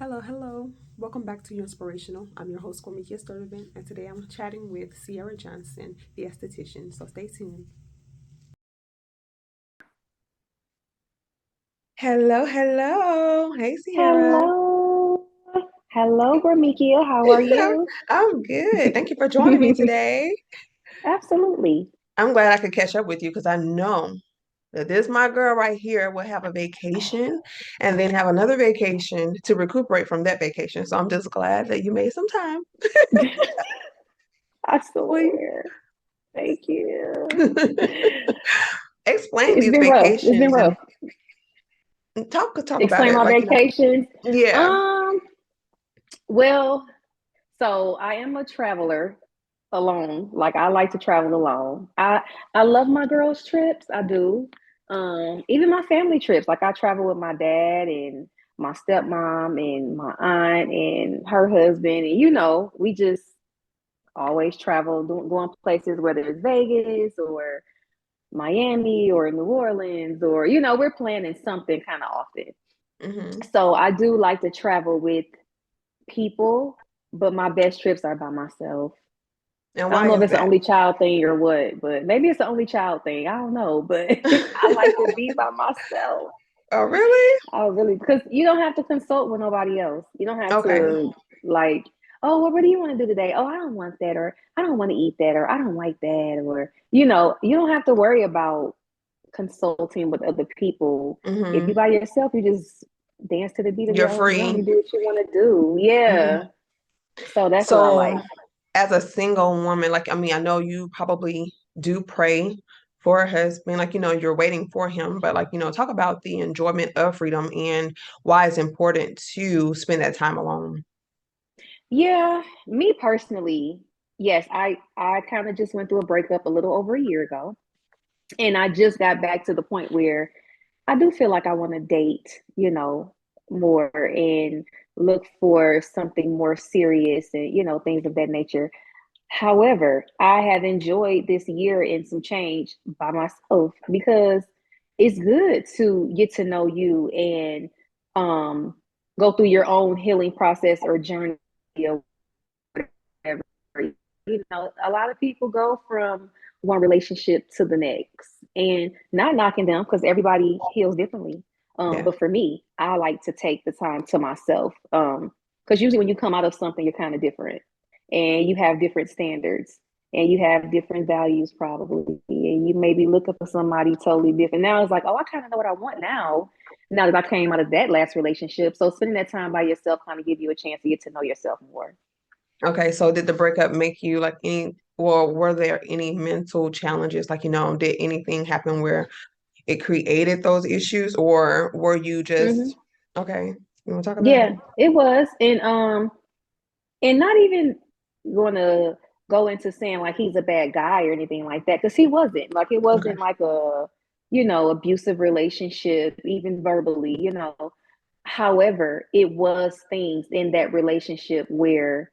Hello, hello. Welcome back to Your Inspirational. I'm your host, Cormikia Sturtevant, and today I'm chatting with Sierra Johnson, the esthetician. So stay tuned. Hello, hello. Hey, Sierra. Hello. Hello, Gormikia. How are I'm, you? I'm good. Thank you for joining me today. Absolutely. I'm glad I could catch up with you because I know that this my girl right here will have a vacation and then have another vacation to recuperate from that vacation. So I'm just glad that you made some time. I Well, swear. Thank you. explain It's these been rough. It's been vacations rough. and talk about Explain it. my Like, vacations. yeah. Um, well, so I am a traveler alone. Like I like to travel alone. I love my girls' trips. I do. Even my family trips. Like I travel with my dad and my stepmom and my aunt and her husband, and we just always travel, going places, whether it's Vegas or Miami or New Orleans, or we're planning something kind of often. Hmm. So I do like to travel with people, but my best trips are by myself. And I don't why know if is it's the that? only child thing or what, but maybe it's the only child thing. I don't know, but I like to be by myself. Oh, really? I really, because you don't have to consult with nobody else. You don't have Okay. to, like, oh, well, what do you want to do today? Oh, I don't want that, or I don't want to eat that, or I don't like that, or you don't have to worry about consulting with other people. If you Hmm. by yourself, you just dance to the beat of You're your own drum. You free. do what you want to do. Hmm. Yeah. So that's what I So, like. as a single woman, like, I mean, I know you probably do pray for a husband, like, you're waiting for him, but like, talk about the enjoyment of freedom and why it's important to spend that time alone. Yeah, me personally, yes, I kind of just went through a breakup a little over a year ago, and I just got back to the point where I do feel like I want to date, more and look for something more serious and, things of that nature. However, I have enjoyed this year and some change by myself because it's good to get to know you and um, go through your own healing process or journey or whatever. A lot of people go from one relationship to the next, and not knocking them because everybody heals differently. Yeah. But for me, I like to take the time to myself because usually when you come out of something, you're kind of different, and you have different standards, and you have different values probably, and you may be looking for somebody totally different. Now it's like, oh, I kind of know what I want now. Now that I came out of that last relationship, so spending that time by yourself kind of give you a chance to get to know yourself more. Okay, so did the breakup make you like any, or were there any mental challenges? Like, did anything happen where it created those issues, or were you Hmm. just okay? You want to talk about it? Yeah, it was. And not even going to go into saying like he's a bad guy or anything like that, because he wasn't. Like it Okay. wasn't like a, abusive relationship, even verbally, However, it was things in that relationship where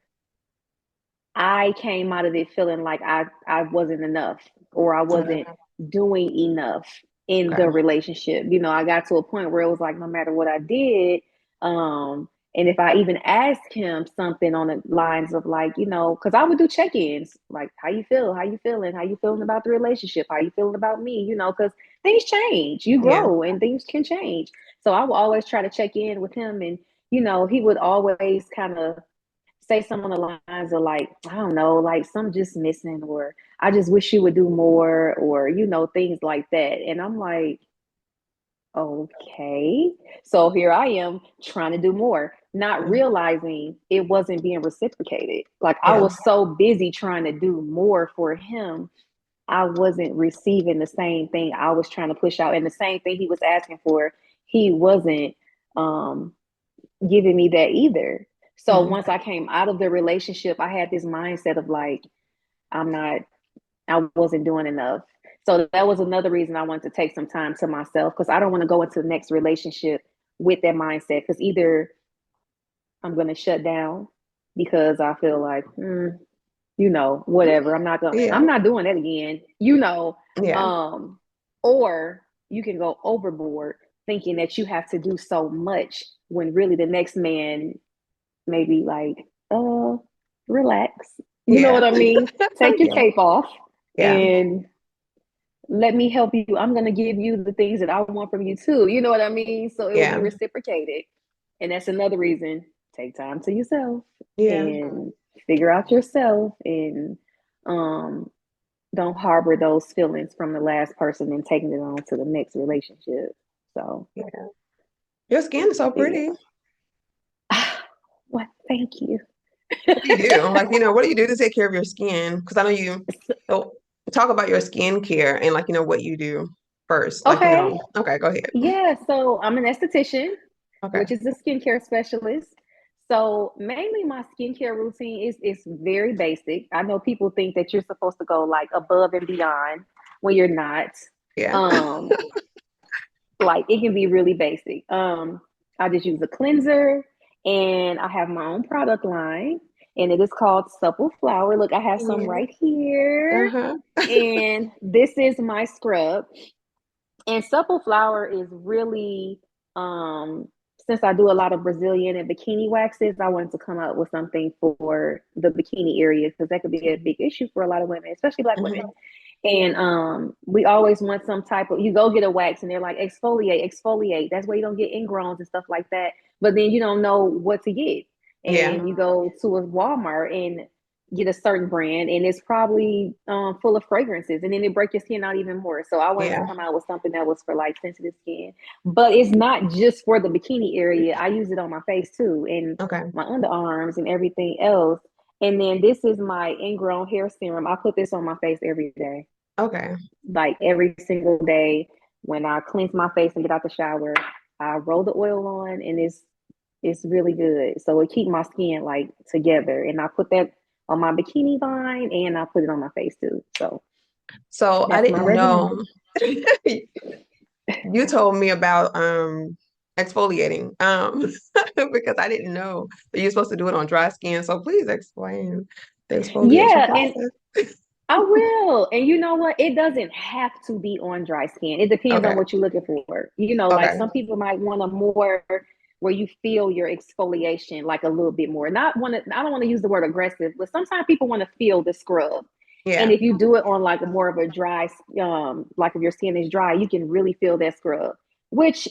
I came out of it feeling like I wasn't enough or I wasn't Okay. doing enough in Okay. the relationship. I got to a point where it was like no matter what I did, and if I even asked him something on the lines of like, because I would do check-ins, like how you feel, how you feeling, how you feeling about the relationship, how you feeling about me, because things change, you Yeah. grow and things can change. So I would always try to check in with him, and he would always kind of say some on the lines of like, I don't know, like some just missing, or I just wish you would do more, or things like that. And I'm like, okay. So here I am trying to do more, not Mhm. realizing it wasn't being reciprocated. Like I Yeah. was so busy trying to do more for him, I wasn't receiving the same thing I was trying to push out. And the same thing he was asking for, he wasn't um giving me that either. So Mhm. once I came out of the relationship, I had this mindset of like, I'm not, I wasn't doing enough. So that was another reason I wanted to take some time to myself because I don't want to go into the next relationship with that mindset. Because either I'm going to shut down because I feel like, whatever. Yeah. I'm not doing that again, Yeah. or you can go overboard thinking that you have to do so much when really the next man may be like, relax. You know Yeah. what I mean? Take your Yeah. cape off Yeah. and let me help you. I'm going to give you the things that I want from you too. You know what I mean? So it will be Yeah. reciprocated. And that's another reason. Take time to yourself Yeah. and figure out yourself, and um don't harbor those feelings from the last person and taking it on to the next relationship. So Yeah. Your skin is so yeah. pretty. Well, thank you. What do you do? Like, what do you do to take care of your skin? Because I know you so talk about your skincare and like, what you do first. Like, Okay. okay, go ahead. Yeah, so I'm an esthetician, Okay. which is a skincare specialist. So mainly my skincare routine is very basic. I know people think that you're supposed to go like above and beyond when you're not. Yeah. Um, like it can be really basic. I just use a cleanser, and I have my own product line, and it is called Supple Flower. Look, I have some Yeah. right here, Uh-huh. and this is my scrub. And Supple Flower is really, since I do a lot of Brazilian and bikini waxes, I wanted to come up with something for the bikini area because that could be a big issue for a lot of women, especially Black women. Hmm. And we always want some type of, you go get a wax and they're like, exfoliate, exfoliate. That's why you don't get ingrowns and stuff like that. But then you don't know what to get. Yeah. And you go to a Walmart and get a certain brand, and it's probably full of fragrances, and then it break your skin out even more. So I wanted to Yeah. come out with something that was for like sensitive skin, but it's not just for the bikini area. I use it on my face too, and Okay. my underarms and everything else. And then this is my ingrown hair serum. I put this on my face every day, Okay. like every single day. When I cleanse my face and get out the shower, I roll the oil on, and it's really good. So it keep my skin like together. And I put that on my bikini line, and I put it on my face too. So So I that's my didn't regimen. know you told me about exfoliating because I didn't know that you're supposed to do it on dry skin. So please explain the exfoliation Yeah, and process. I will. And you know what? It doesn't have to be on dry skin. It depends on Okay. what you're looking for. Like Okay. some people might want a more where you feel your exfoliation like a little bit more. Not want to, I don't want to use the word aggressive, but sometimes people want to feel the scrub. And Yeah. if you do it on like a more of a dry, like if your skin is dry, you can really feel that scrub, which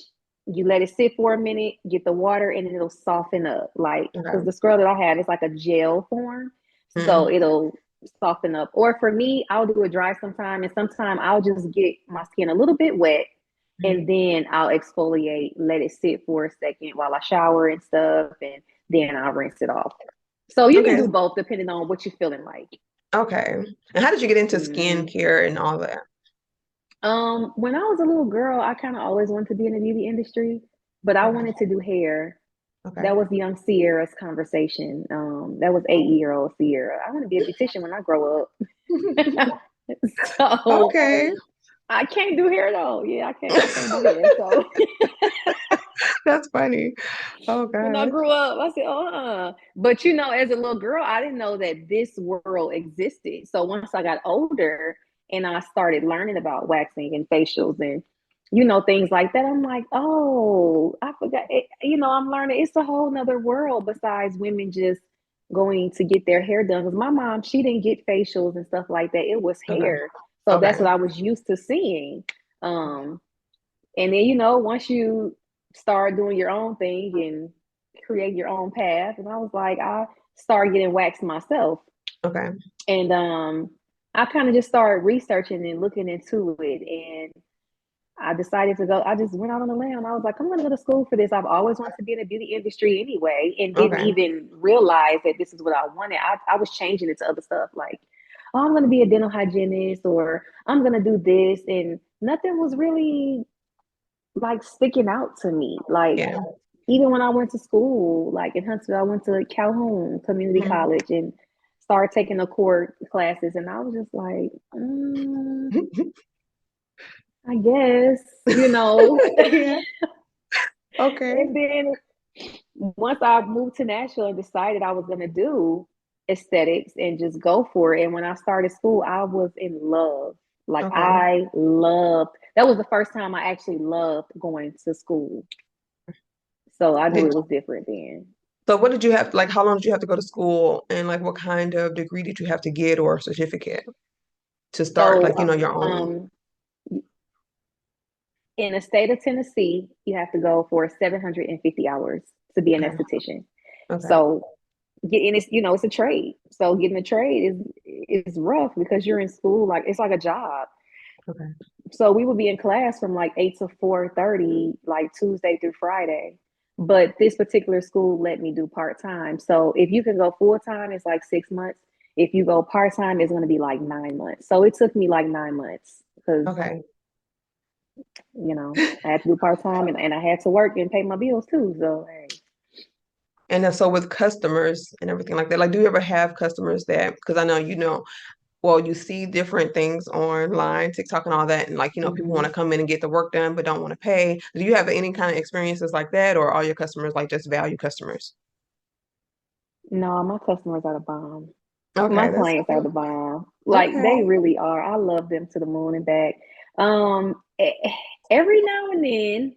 you let it sit for a minute, get the water, and then it'll soften up. Like, because Okay. the scrub that I have is like a gel form. So Mm. it'll soften up. Or for me, I'll do it dry sometime, and sometime I'll just get my skin a little bit wet, and then I'll exfoliate, let it sit for a second while I shower and stuff, and then I'll rinse it off. So you can Okay. do both depending on what you're feeling like. Okay. And how did you get into Mm-hmm. skincare and all that? When I was a little girl, I kind of always wanted to be in the beauty industry, but I Okay. wanted to do hair. Okay. That was young Sierra's conversation. That was 8-year-old Sierra. I want to be a beautician when I grow up. So Okay. I can't do hair though. Yeah, I can't do hair. So That's funny. Oh when I gosh. grew up, I said, But as a little girl, I didn't know that this world existed. So once I got older and I started learning about waxing and facials and things like that, I'm like, oh, I forgot. I'm learning it's a whole nother world besides women just going to get their hair done. Because my mom, she didn't get facials and stuff like that. It was Okay. hair. So that's Okay. what I was used to seeing. Um, and then, once you start doing your own thing and create your own path, and I was like, I started getting waxed myself. Okay. And I kind of just started researching and looking into it. And I decided to go, I just went out on a limb. I was like, I'm going to go to school for this. I've always wanted to be in the beauty industry anyway, and didn't Okay. even realize that this is what I wanted. I was changing it to other stuff like, oh, I'm going to be a dental hygienist, or I'm going to do this. And nothing was really like sticking out to me. Like Yeah. even when I went to school, like in Huntsville, I went to Calhoun Community Mhm. College and started taking the core classes, and I was just like, I guess, Yeah. Okay. And then once I moved to Nashville and decided I was going to do aesthetics and just go for it, and when I started school, I was in love. Like Okay. I loved. That was the first time I actually loved going to school. So I knew Did it was different then. so what did you have like how long did you have to go to school and like what kind of degree did you have to get or certificate to start So like, your own? in the state of Tennessee, you have to go for 750 hours to be an Okay. esthetician. Okay. So getting it's it's a trade. So getting a trade is rough because you're in school like it's like a job. Okay. So we would be in class from like 8 to 4:30, like Tuesday through Friday. But this particular school let me do part-time. So if you can go full-time, it's like 6 months. If you go part-time, it's going to be like 9 months. So it took me like 9 months because, Okay. I had to do part-time and I had to work and pay my bills too. So, hey. And then so with customers and everything like that, like do you ever have customers that, because I know well, you see different things online, TikTok and all that, and like, people want Mm-hmm. to come in and get the work done but don't want to pay. Do you have any kind of experiences like that, or are your customers like just value customers? No, my customers are the bomb. My Okay, that's clients are cool. the bomb. Like they Okay. really are. I love them to the moon and back. Every now and then,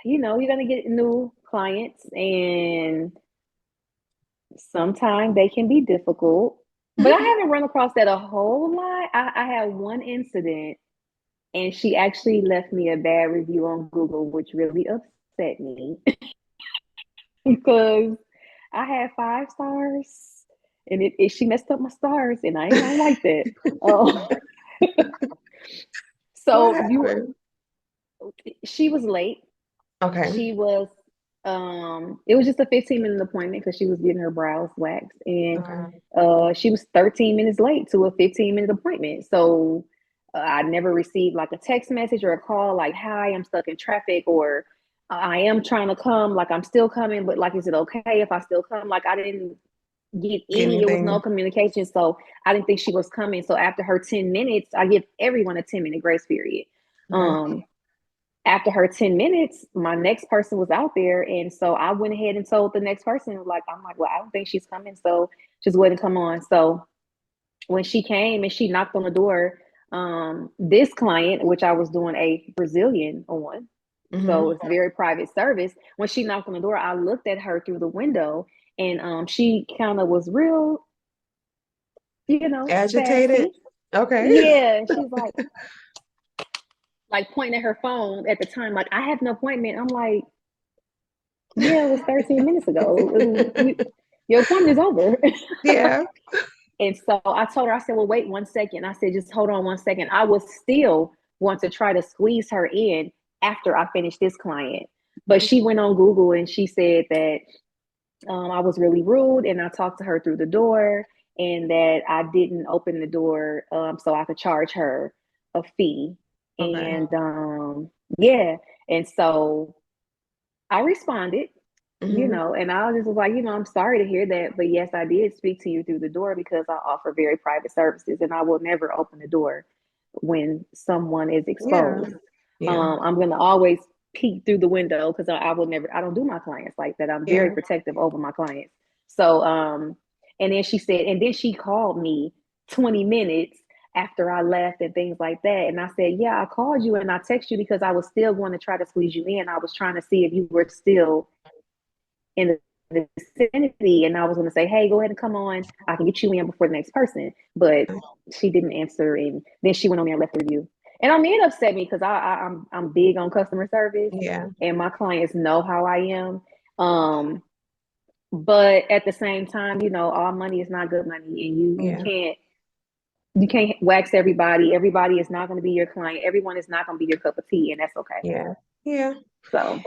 you're gonna get new clients, and sometimes they can be difficult. But I haven't run across that a whole lot. I had one incident, and she actually left me a bad review on Google, which really upset me because I had 5 stars, and she messed up my stars, and I don't like that. Oh, What so happened? she was late. Okay. She was it was just a 15-minute appointment because she was getting her brows waxed, and Okay. she was 13 minutes late to a 15-minute appointment. So I never received like a text message or a call like, "Hi, I'm stuck in traffic," or "I am trying to come, like I'm still coming, but like is it okay if I still come?" Like I didn't get Get it was no anything? communication. So I didn't think she was coming. So after her 10 minutes, I give everyone a 10-minute grace period. Okay. Um After her 10 minutes, my next person was out there. And so I went ahead and told the next person, like, I'm like, well, I don't think she's coming. So just wait and come on. So when she came and she knocked on the door, this client, which I was doing a Brazilian on, so Mm-hmm. it's very private service. When she knocked on the door, I looked at her through the window, and she kind of was real, Agitated. sassy. Okay. Yeah, she's like pointing at her phone at the time, like I have an appointment. I'm like, yeah, it was 13 minutes ago. Your appointment is over. Yeah. And so I told her, I said, well, wait 1 second. I said, just hold on 1 second. I was still want to try to squeeze her in after I finished this client. But she went on Google and she said that I was really rude and I talked to her through the door and that I didn't open the door so I could charge her a fee. Okay. And yeah. And so I responded, Mm-hmm. and I was just like, I'm sorry to hear that, but yes, I did speak to you through the door because I offer very private services and I will never open the door when someone is Yeah. exposed. Yeah. I'm going to always peek through the window because I will never, I don't do my clients like that. I'm very Yeah. protective over my clients. So, and then she said, and then she called me 20 minutes after I left and things like that. And I said, yeah, I called you and I texted you because I was still going to try to squeeze you in. I was trying to see if you were still in the vicinity, and I was going to say, hey, go ahead and come on. I can get you in before the next person. But she didn't answer. And then she went on there and left a review. And I mean, it upset me because I'm big on customer service Yeah. and my clients know how I am. But at the same time, all money is not good money, and Yeah. you can't wax everybody. Everybody is not going to be your client. Everyone is not going to be your cup of tea, and that's okay. Yeah. Yeah. So,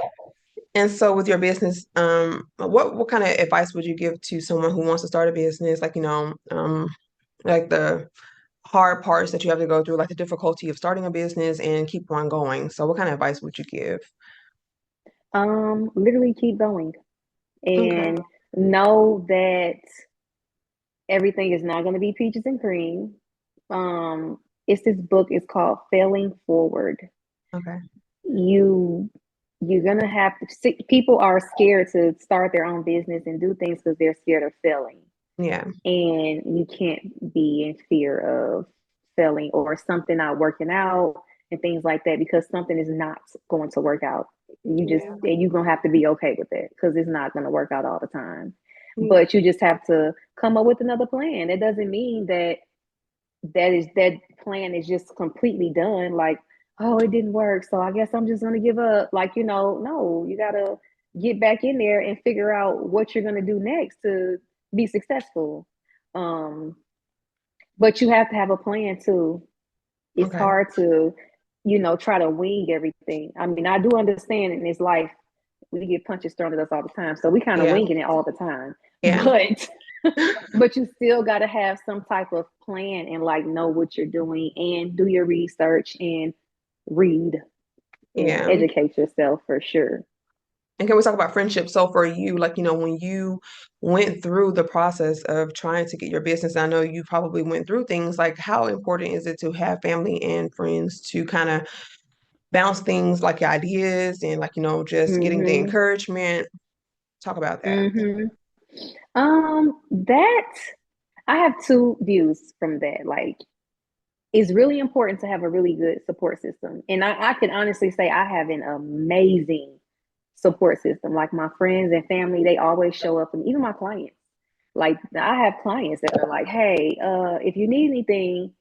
And so with your business, what kind of advice would you give to someone who wants to start a business? Like, like the hard parts that you have to go through, like the difficulty of starting a business and keep on going. So what kind of advice would you give? literally keep going Okay. and know that everything is not going to be peaches and cream. It's this book. It's called Failing Forward. Okay. You you're gonna have to see, people are scared to start their own business and do things because they're scared of failing, Yeah. and you can't be in fear of failing or something not working out and things like that because something is not going to work out. Yeah. And you're gonna have to be okay with that because it's not gonna work out all the time. Yeah. But you just have to come up with another plan. It doesn't mean that that plan is just completely done. Like, oh, it didn't work, so I guess I'm just gonna give up. Like, no, you gotta get back in there and figure out what you're gonna do next to be successful. Um, but you have to have a plan too. It's Okay. hard to, try to wing everything. I mean, I do understand in this life we get punches thrown at us all the time, so we kind of Yeah. winging it all the time. Yeah. But but you still got to have some type of plan and like know what you're doing and do your research and read and Yeah. educate yourself for sure. And can we talk about friendship? So for you, like, when you went through the process of trying to get your business, I know you probably went through things like how important is it to have family and friends to kind of bounce things like your ideas and like, just getting the Mm-hmm. encouragement. Talk about that. Mm-hmm. That I have two views from that. Like, it's really important to have a really good support system. And I can honestly say I have an amazing support system. Like my friends and family, they always show up, and even my clients. Like I have clients that are like, "Hey, if you need anything,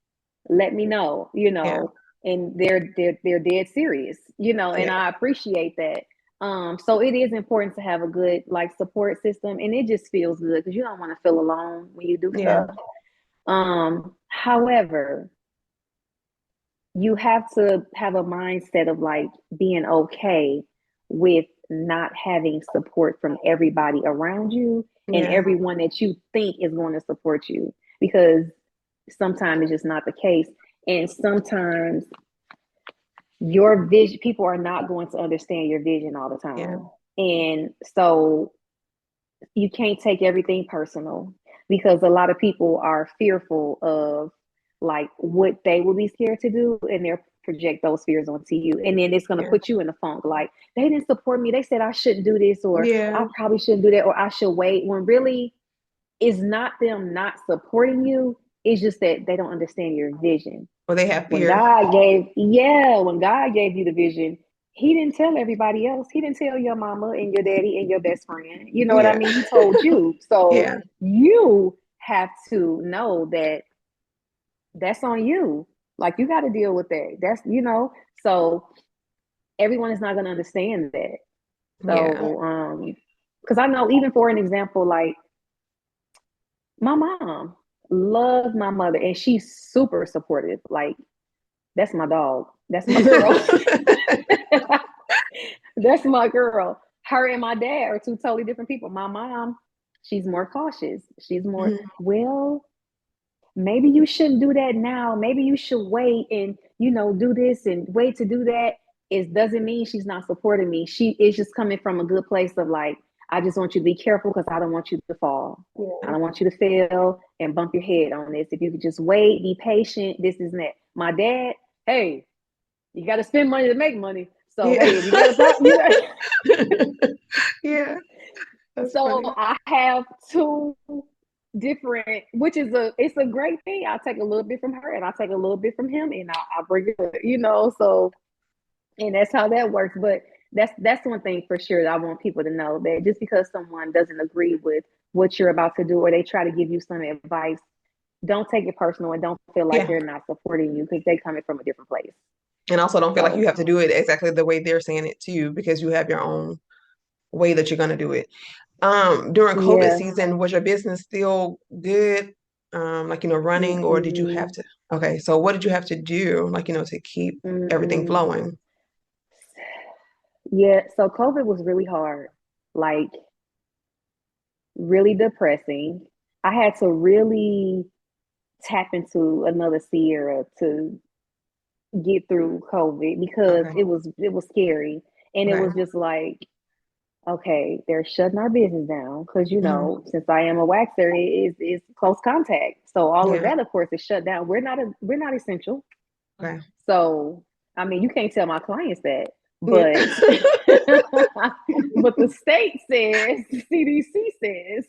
let me know." Yeah. And they're dead serious, and Yeah. I appreciate that. So it is important to have a good like support system, and it just feels good because you don't want to feel alone when you do Yeah. stuff. However, you have to have a mindset of like being okay with not having support from everybody around you and Yeah. everyone that you think is going to support you because sometimes it's just not the case. And sometimes your vision, people are not going to understand your vision all the Yeah. time. And so you can't take everything personal because a lot of people are fearful of like what they will be scared to do and they'll project those fears onto you and then it's going to Yeah. put you in a funk like they didn't support me, they said I shouldn't do this or I Yeah. probably shouldn't do that or I should wait, when really it's not them not supporting you, it's just that they don't understand your vision. Well, they have when fear. God gave, yeah, when God gave you the vision, he didn't tell everybody else. He didn't tell your mama and your daddy and your best friend. You know what I Yeah. mean? He told you. So Yeah. you have to know that that's on you. Like you got to deal with that. So everyone is not going to understand that. Yeah. So, because I know even for an example, like my mom loved my mother and she's super supportive. Like that's my dog. That's my girl. That's my girl. Her and my dad are two totally different people. My mom, she's more cautious. She's more, Mhm. well, maybe you shouldn't do that now. Maybe you should wait and, do this and wait to do that. It doesn't mean she's not supporting me. She is just coming from a good place of like, I just want you to be careful because I don't want you to fall. I Yeah. don't want you to fail and bump your head on this. If you could just wait, be patient, this is that. My dad, hey, you got to spend money to make money. So Yeah. hey, if you got a problem, Yeah. That's So funny. I have two different, which is it's a great thing. I take a little bit from her and I take a little bit from him, and I bring it. So and that's how that works. But that's one thing for sure that I want people to know, that just because someone doesn't agree with what you're about to do or they try to give you some advice, don't take it personal and don't feel like Yeah. they're not supporting you because they coming from a different place. And also don't feel like you So have to do it exactly the way they're saying it to you because you have your own way that you're gonna do it. During COVID yeah. season, was your business still good? Like, running, or did you have Mm-mm. to? Okay, so what did you have to do, like, to keep everything Mm-mm. flowing? Yeah, so COVID was really hard, like really depressing. I had to really tap into another Sierra to get through COVID because Okay, it was scary. And it okay. was just like, okay, they're shutting our business down because Mhm. since I am a waxer, it's close contact. So all of Yeah, that, of course, is shut down. We're not essential. okay. So, I mean, you can't tell my clients that, Yeah. but but the state says, the CDC says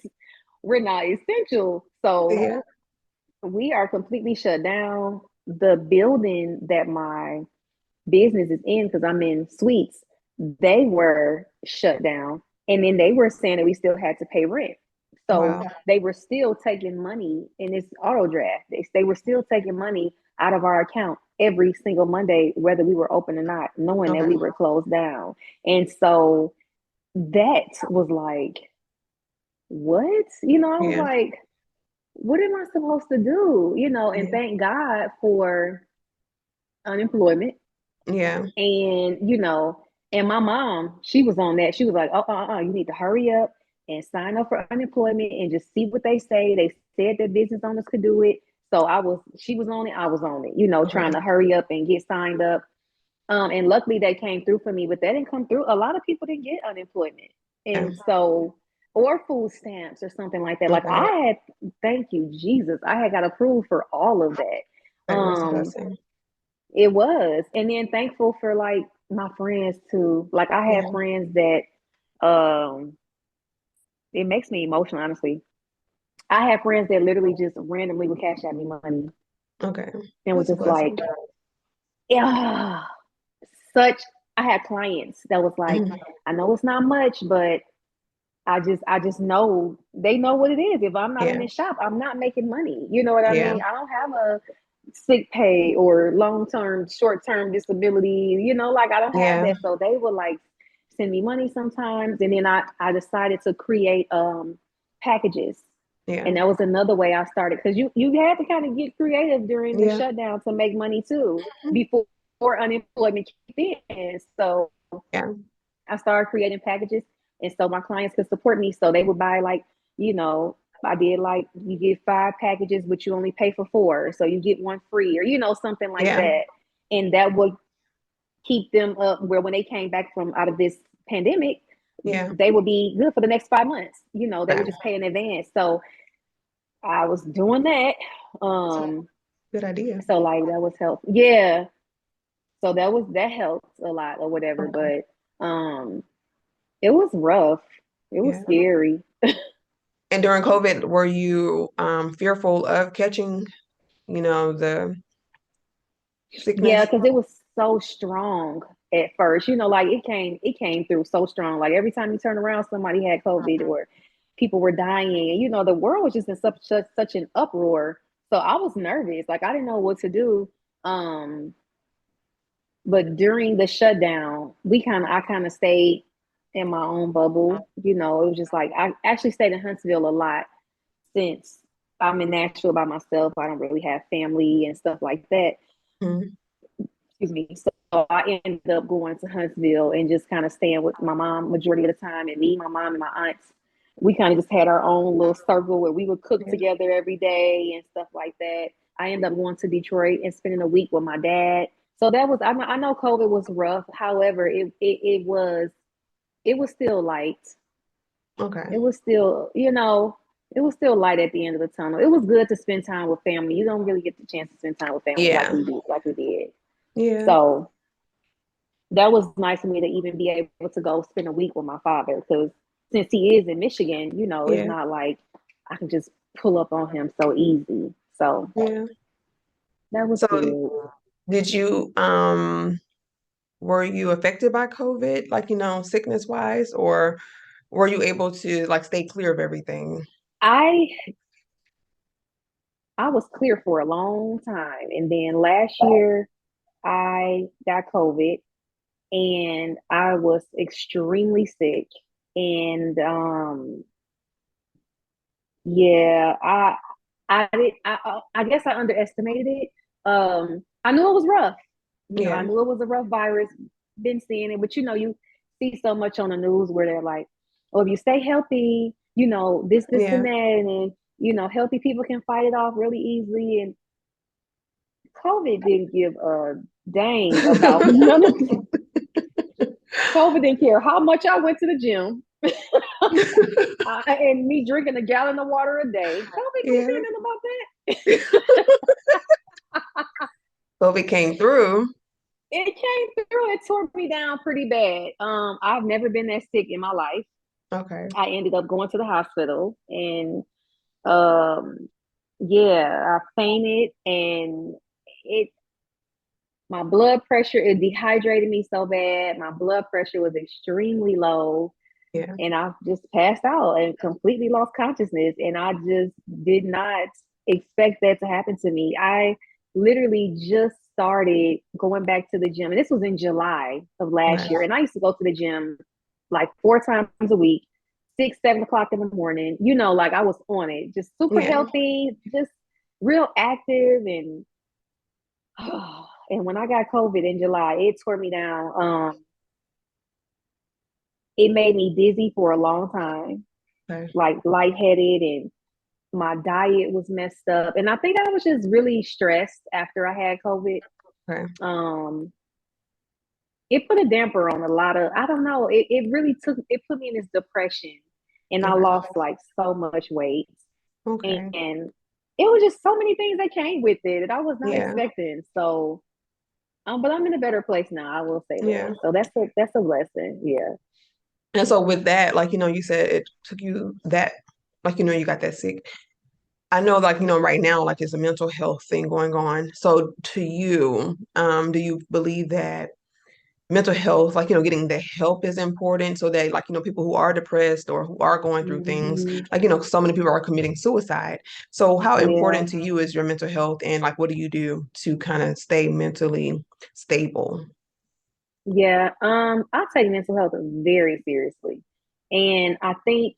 we're not essential. So Yeah. we are completely shut down. The building that my business is in, because I'm in suites, they were shut down. And then they were saying that we still had to pay rent. So Wow. they were still taking money in this auto draft. They were still taking money out of our account every single Monday, whether we were open or not, knowing that Okay. we were closed down. And so that was like, what? I was Yeah. like, what am I supposed to do? And Yeah. thank God for unemployment. Yeah. And my mom, she was on that. She was like, you need to hurry up and sign up for unemployment and just see what they say. They said that business owners could do it. So she was on it, I was on it, trying Okay. to hurry up and get signed up. And luckily they came through for me, but they didn't come through. A lot of people didn't get unemployment. Yeah. And so, or food stamps or something like that. Like Okay. thank you, Jesus, I had got approved for all of that. That was a blessing. It was. And then thankful for like my friends too. Like I had Yeah. friends that um it makes me emotional, honestly. I had friends that literally just randomly would cash out me money Okay. and was That's a just like, blessing. yeah, such I had clients that was like, Mhm. I know it's not much, but I just know they know what it is. If I'm not in Yeah. this shop, I'm not making money. You know what I Yeah. mean? I don't have a sick pay or long term, short term disability. Like I don't have Yeah. that. So they would like send me money sometimes, and then I decided to create packages, Yeah. and that was another way I started because you had to kind of get creative during the Yeah. shutdown to make money too Mhm. before unemployment kicked in. So Yeah. I started creating packages, and so my clients could support me. So they would buy like, I did like you get 5 packages, but you only pay for 4, so you get one free, or something like Yeah. that, and that would keep them up. Where when they came back from out of this pandemic, Yeah. they would be good for the next 5 months. They would Wow. just pay in advance. So I was doing that. That's a Um, good idea. so like that was helpful. Yeah. So that helped a lot or whatever. Okay. But it was rough. It was Yeah. scary. And during COVID, were you fearful of catching, the Yeah, sickness? because it was so strong at first. Like it came through so strong. Like every time you turn around, somebody had COVID or people were dying. And the world was just in such an uproar. So I was nervous. Like I didn't know what to do. Um, but during the shutdown, I kind of stayed in my own bubble. It was just like I actually stayed in Huntsville a lot since I'm in Nashville by myself. I don't really have family and stuff like that. Mhm. Excuse me. So I ended up going to Huntsville and just kind of staying with my mom majority of the time, and me, my mom, and my aunts. We kind of just had our own little circle where we would cook Yeah. together every day and stuff like that. I ended up going to Detroit and spending a week with my dad. So that was I know COVID was rough. However, it was still light. Okay. It was still, it was still light at the end of the tunnel. It was good to spend time with family. You don't really get the chance to spend time with family Yeah. like we did. Yeah. So that was nice for me to even be able to go spend a week with my father because since he is in Michigan, it's Yeah. not like I can just pull up on him so easy. So Yeah. that was So good. did you were you affected by COVID, like, sickness wise, or were you able to like stay clear of everything? I I was clear for a long time, and then last year I got COVID, and I was extremely sick, and yeah, I guess I underestimated it. I knew it was rough. I Yeah. knew it was a rough virus. Been seeing it, but you see so much on the news where they're like, "Oh, if you stay healthy, this, and Yeah. that, and then healthy people can fight it off really easily." And COVID didn't give a dang about none of that. COVID didn't care how much I went to the gym. And me drinking a gallon of water a day. COVID can't Yeah. say nothing about that. COVID came through. It came through. It tore me down pretty bad. I've never been that sick in my life. Okay. I ended up going to the hospital, and um, yeah, I fainted, and it My blood pressure, it dehydrated me so bad. My blood pressure was extremely low. Yeah, And I just passed out and completely lost consciousness. And I just did not expect that to happen to me. I literally just started going back to the gym. And this was in July of last right. year. And I used to go to the gym like 4 times a week, 6, 7 o'clock in the morning. Like I was on it, just super Yeah, healthy, just real active. And when I got COVID in July, it tore me down. It made me dizzy for a long time, okay, like lightheaded, and my diet was messed up. And I think I was just really stressed after I had COVID. okay. Um, it put a damper on a lot of, I don't know, it really it put me in this depression, and I Okay, lost like so much weight. okay. And it was just so many things that came with it that I was not Yeah, expecting. So, but I'm in a better place now. I will say yeah. that. So that's a blessing. Yeah. And so with that, like, you said it took you that, like, you got that sick. I know, like, right now, like, it's a mental health thing going on. So to you, do you believe that mental health, like, getting the help is important so that, like, people who are depressed or who are going through things, Hmm. like, so many people are committing suicide. So how Yeah. important to you is your mental health, and like, what do you do to kind of stay mentally stable? Yeah. I take mental health very seriously. And I think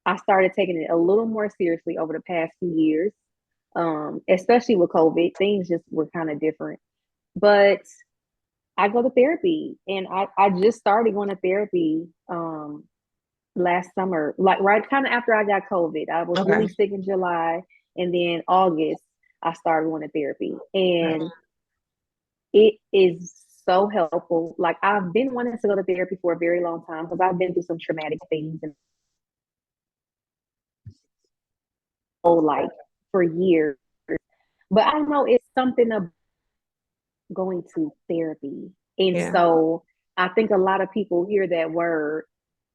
I started taking it a little more seriously over the past few years. Especially with COVID, things just were kind of different. But I go to therapy, and I just started going to therapy last summer, like right kind of after I got COVID. I was Okay. really sick in July, and then August I started going to therapy. Right. And it is so helpful. Like I've been wanting to go to therapy for a very long time because I've been through some traumatic things and like for years. But I don't know, it's something about going to therapy. And Yeah. so I think a lot of people hear that word,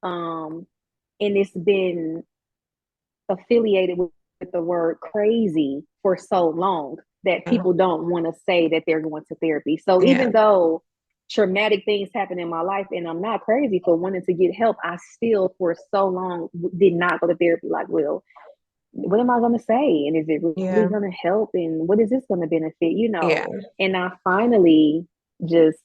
um, and it's been affiliated with the word crazy for so long that Yeah. people don't want to say that they're going to therapy. So Yeah. even though traumatic things happen in my life and I'm not crazy for wanting to get help, I still for so long did not go to therapy. Like, well, what am I going to say? And is it really Yeah. going to help? And what is this going to benefit? Yeah. And I finally just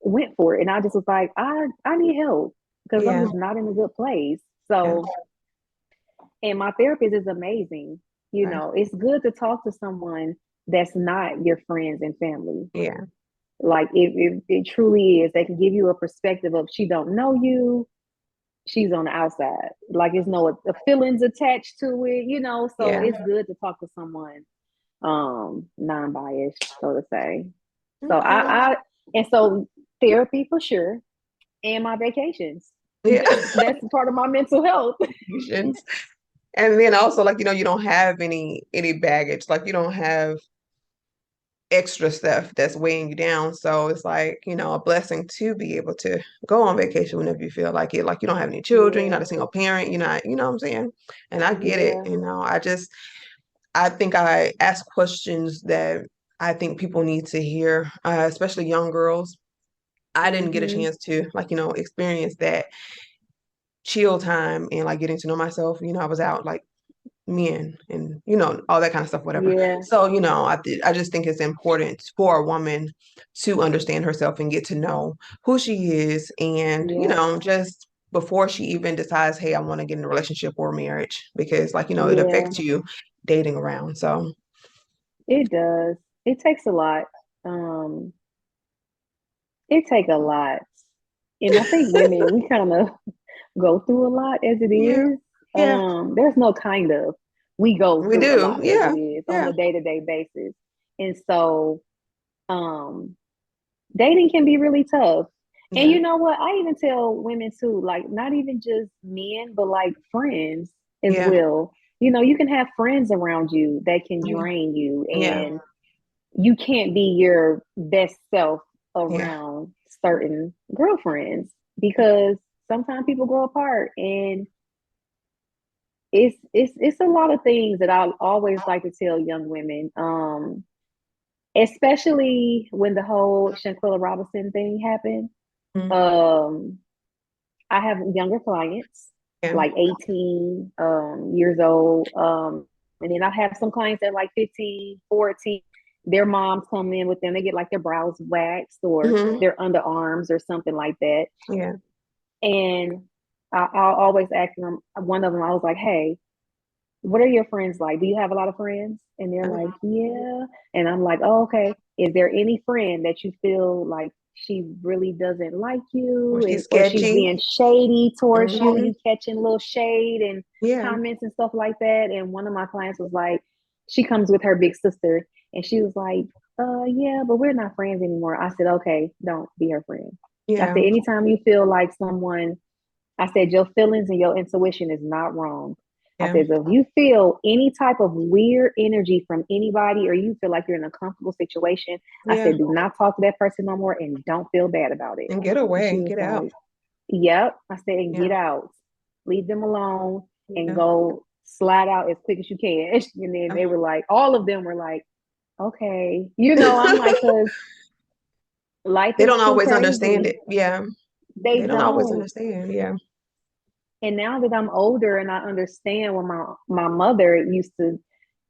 went for it. And I just was like, I need help because I'm Yeah. just not in a good place. Yeah. So, and my therapist is amazing. Okay. It's good to talk to someone that's not your friends and family. Yeah. Like it truly is. They can give you a perspective of she don't know you, she's on the outside. Like it's no feelings attached to it. So Yeah. it's good to talk to someone non-biased, so to say. So Okay. and so therapy for sure, and my vacations. Yeah. That's part of my mental health. Patience. And then also, like, you don't have any baggage. Like, you don't have extra stuff that's weighing you down. So it's like, a blessing to be able to go on vacation whenever you feel like it. Like, you don't have any children, you're not a Yeah, single parent, you're not, you know what I'm saying? And I get it, yeah. I think I ask questions that I think people need to hear, especially young girls. I didn't get a Hmm. chance to, like, experience that chill time and like getting to know myself. I was out like men and all that kind of stuff, whatever. Yeah, So I just think it's important for a woman to understand herself and get to know who she is, and yeah, just before she even decides, hey, I want to get in a relationship or marriage, because like it yeah. affects you dating around. So It does. It takes a lot. Um, it take a lot, and I think women we kind of go through a lot as it yeah, is. yeah, There's no kind of. We go we through a do, lot as it yeah, is on yeah, a day-to-day basis. And so um dating can be really tough. And yeah, you know what? I even tell women too, like not even just men, but like friends as yeah, well. You can have friends around you that can yeah, drain you, yeah, and you can't be your best self yeah, around certain girlfriends because sometimes people grow apart, and it's a lot of things that I always like to tell young women. especially when the whole Shanquilla Robinson thing happened. Mm. Um, I have younger clients, Yeah. like 18 years old. And then I have some clients that are like 15, 14. Their moms come in with them. They get like their brows waxed or Hmm. their underarms or something like that. Yeah. And I'll always ask them, one of them, I was like, hey, what are your friends like? Do you have a lot of friends? And they're like, yeah. And I'm like, oh, okay. Is there any friend that you feel like she really doesn't like Was you she and or she's sketchy? being shady towards you? Hmm. You catching a little shade and Yeah. comments and stuff like that. And one of my clients was like, she comes with her big sister and she was like, yeah, but we're not friends anymore. I said, okay, don't be her friend. I said, Yeah. anytime you feel like someone, I said, your feelings and your intuition is not wrong. I Yeah. said, so if you feel any type of weird energy from anybody or you feel like you're in a comfortable situation, I Yeah. said, do not talk to that person no more and don't feel bad about it. And get And she away, was get out. like, yep. I said, and get Yeah. out. Leave them alone and Yeah. go slide out as quick as you can. And then they were like, all of them were like, okay. I'm like, because life They is don't too always understand crazy. it. Yeah. They They don't always don't. understand. Yeah. And now that I'm older and I understand when my mother used to,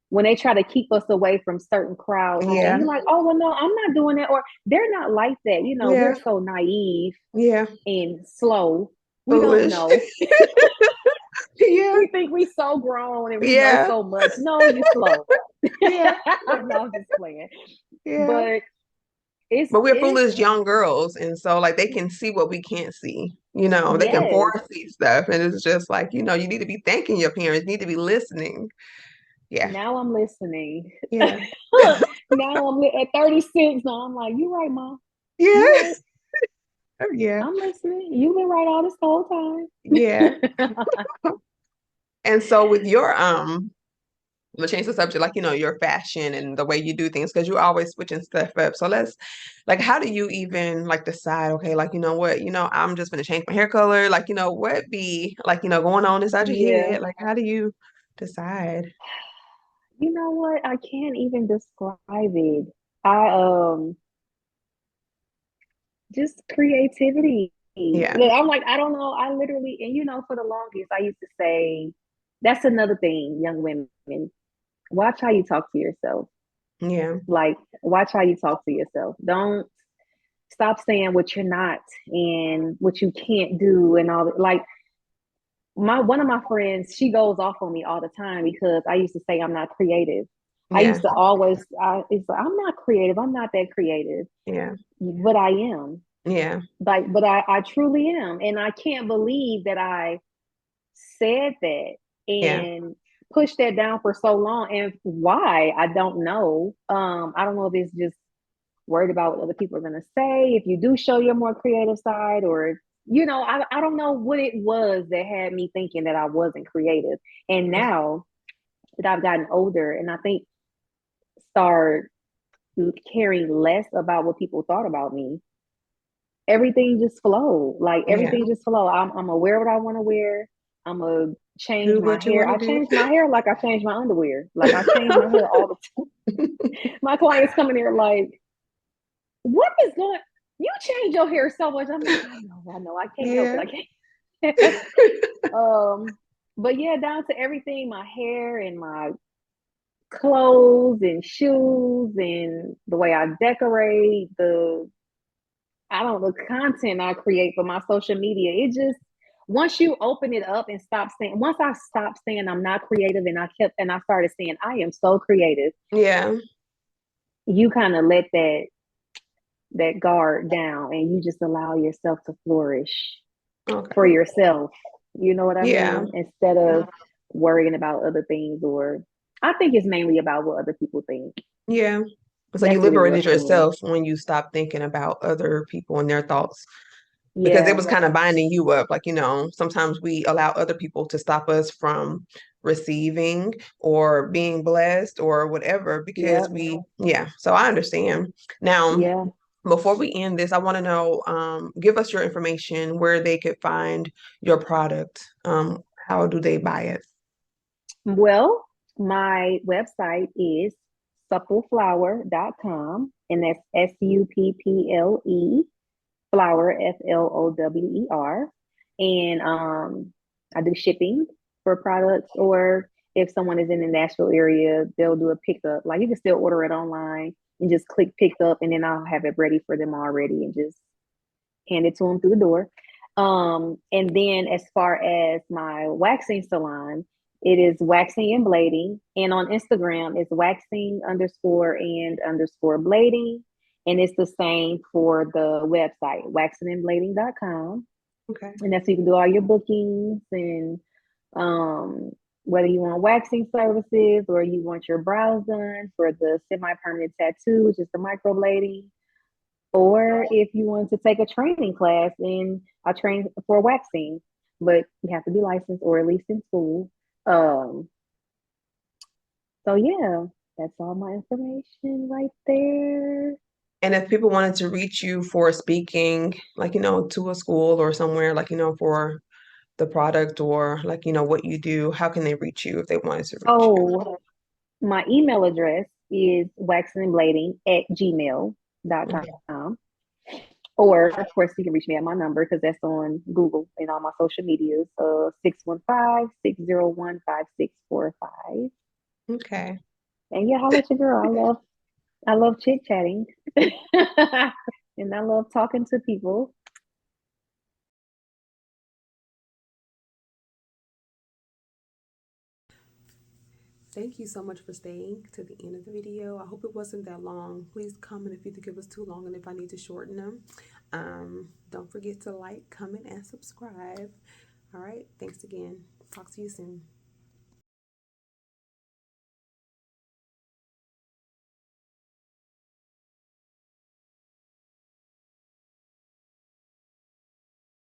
when they try to keep us away from certain crowds, and Yeah. you're like, oh well, no, I'm not doing that, or they're not like that. Yeah. We're so naive Yeah. and slow. We don't Foolish. know. Yeah. We think we so grown and we know Yeah. so much. No, you slow. Yeah. No, I'm just playing. Yeah. But it's But we're it's foolish young girls. And so like they can see what we can't see. They can yes. foresee stuff. And it's just like, you need to be thanking your parents, you need to be listening. Yeah. Now I'm listening. Yeah. Now I'm at 36. Now I'm like, you right, mom. Yeah. You right. Yeah. I'm listening. You've been right all this whole Yeah. time. And so with your I'm gonna change the subject, like your fashion and the way you do things, because you're always switching stuff up. So let's like, how do you even like decide, okay, like what, I'm just gonna change my hair color, like what be like, going on inside your Yeah. head, like how do you decide? You know what? I can't even describe it. I just creativity. Yeah. I'm like, I don't know. I literally, and for the longest, I used to say, that's another thing, young women, watch how you talk to yourself. Yeah. Like, watch how you talk to yourself. Don't stop saying what you're not and what you can't do and all that. Like, my one of my friends, she goes off on me all the time because I used to say I'm not creative. I Yeah. used to always, it's like, I'm not creative. I'm not that creative, Yeah. but I am. Yeah. Like, but I truly am. And I can't believe that I said that Yeah. and pushed that down for so long. And why? I don't know. I don't know if it's just worried about what other people are going to say. If you do show your more creative side, or, I don't know what it was that had me thinking that I wasn't creative. And now that I've gotten older and I think start caring less about what people thought about me, everything just flow. Like Yeah. everything just flow. I'm gonna wear what I want to wear. I'm gonna change Do my what you hair. want to I do. change my hair like I change my underwear. Like I change my hair all the time. My clients come in here like, what is going? You change your hair so much. I'm like, I know, I can't help it. Yeah. I can't. But yeah, down to everything, my hair and my clothes and shoes and the way I decorate, the content I create for my social media. It just once you open it up and once I stopped saying I'm not creative and I started saying I am so creative, Yeah. you kind of let that guard down and you just allow yourself to flourish for Okay. yourself. You know what I Yeah. mean? Instead of worrying about other things, or I think it's mainly about what other people think. Yeah. So you That's really liberated what's for me. yourself when you stopped thinking about other people and their thoughts, because it Yeah. was kind of binding you up. Like, sometimes we allow other people to stop us from receiving or being blessed or whatever because Yep. yeah. So I understand. Now, Yeah. before we end this, I want to know, give us your information where they could find your product. How do they buy it? Well, my website is suppleflower.com, and that's SUPPLE flower, FLOWER. And I do shipping for products, or if someone is in the Nashville area, they'll do a pickup. Like you can still order it online and just click pick up, and then I'll have it ready for them already and just hand it to them through the door. And then as far as my waxing salon, it is waxing and blading. And on Instagram, it's waxing underscore and underscore blading. And it's the same for the website, waxingandblading.com. Okay. And that's so you can do all your bookings and whether you want waxing services or you want your brows done for the semi-permanent tattoo, which is the microblading, or if you want to take a training class, and I train for waxing, but you have to be licensed or at least in school. So yeah, that's all my information right there. And if people wanted to reach you for speaking, like, to a school or somewhere, like, for the product or like, what you do, how can they reach you if they wanted to reach you? Oh, my email address is Okay. waxingandblading@gmail.com. Or, of course, you can reach me at my number because that's on Google and all my social medias. 615-601-5645. Okay. And yeah, holla at your girl. I love chit chatting. And I love talking to people. Thank you so much for staying to the end of the video. I hope it wasn't that long. Please comment if you think it was too long and if I need to shorten them. Don't forget to like, comment, and subscribe. All right. Thanks again. Talk to you soon.